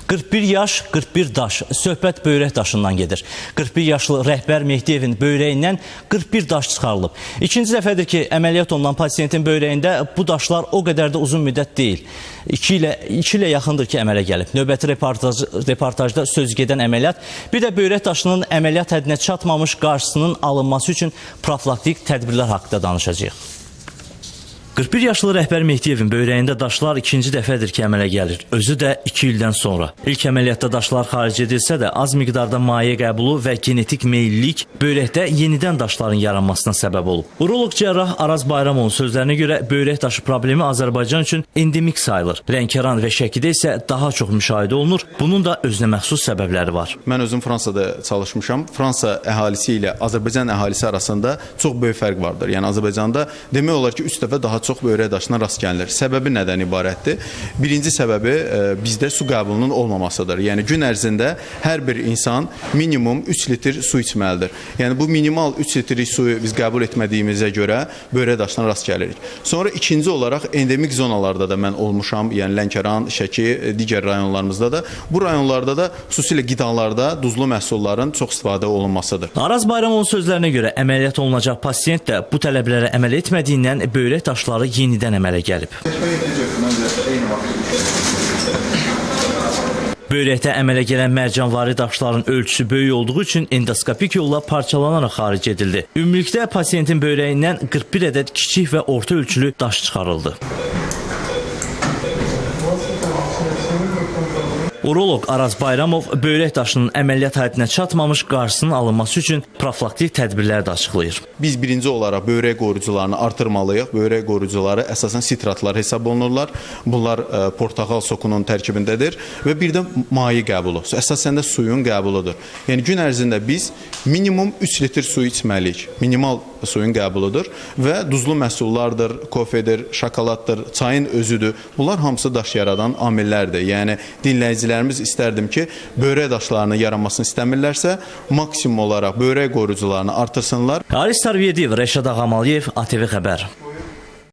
41 yaş, 41 daş. Söhbət böyrək daşından gedir. 41 yaşlı rəhbər Mehdiyevin böyrəyindən 41 daş çıxarılıb. İkinci dəfədir ki, əməliyyat olunan pasiyentin böyrəyində bu daşlar o qədər də uzun müddət deyil. 2 ilə yaxındır ki, əmələ gəlib. Növbəti reportajda söz gedən əməliyyat, bir də böyrək daşının əməliyyat həddinə çatmamış qarşısının alınması üçün profilaktik tədbirlər haqqında danışacağıq. 41 yaşlı rəhbər Mehdiyevin böyrəyində daşlar ikinci dəfədir ki, əmələ gəlir. Özü də 2 ildən sonra. İlk əməliyyatda daşlar xaric edilsə də az miqdarda maye qəbulu və genetik meyillik böyrəkdə yenidən daşların yaranmasına səbəb olub. Uroloq cərrah Araz Bayramovun sözlərinə görə böyrək daşı problemi Azərbaycan üçün endemik sayılır. Lənkəran və Şəkidə isə daha çox müşahidə olunur. Bunun da özünə məxsus səbəbləri var. Mən özüm Fransada çalışmışam. Fransa əhalisi ilə Azərbaycan əhalisi arasında çox böyük fərq vardır. Yəni Azərbaycanda demək olar ki, 3 dəfə daha çox böyrək daşına rast gəlinir. Səbəbi nədən ibarətdir? Birinci səbəbi bizdə su qəbulunun olmamasıdır. Yəni gün ərzində hər bir insan minimum 3 litr su içməlidir. Yəni bu minimal 3 litrik suyu biz qəbul etmədiyimizə görə böyrək daşına rast gəlirik. Sonra ikinci olaraq endemik zonalarda da mən olmuşam. Yəni Lənkəran, Şəki, digər rayonlarımızda da. Bu rayonlarda da xüsusilə qidalarda duzlu məhsulların çox istifadə olunmasıdır. Araz Bayramovun sözlərinə görə əməliyyat olunacaq pasiyent də bu tələblərə əməl etmədiyindən böyrək daşları yenidən əmələ gəlib. Böyrəkdə əmələ gələn mərcanvari daşların ölçüsü böyük olduğu üçün endoskopik yolla parçalanaraq xaric edildi. Ümumilikdə pasiyentin böyrəyindən 41 ədəd kiçik və orta ölçülü daş çıxarıldı. Uroloq Araz Bayramov böyrək daşının əməliyyat həddinə çatmamış qarşısının alınması üçün profilaktik tədbirlər də açıqlayır. Biz birinci olaraq böyrək qoruyucularını artırmalıyıq. Böyrək qoruyucuları əsasən sitratlar hesab olunurlar. Bunlar portağal sokunun tərkibindədir və bir də maye qəbulu. Əsasən də suyun qəbuludur. Yəni gün ərzində biz minimum 3 litr su içməliyik. Minimal suyun qəbuludur və duzlu məhsullardır, kofedir, şokoladdır, çayın özüdür. Bunlar hamısı daş yaradan amillərdir. Yəni dinləyicilərimiz istərdim ki, böyrək daşlarının yaranmasını istəmirlərsə, maksimum olaraq böyrək qoruyucularını artırsınlar. Aris Tarviyediyev, Rəşad Ağamaliyev, ATV Xəbər.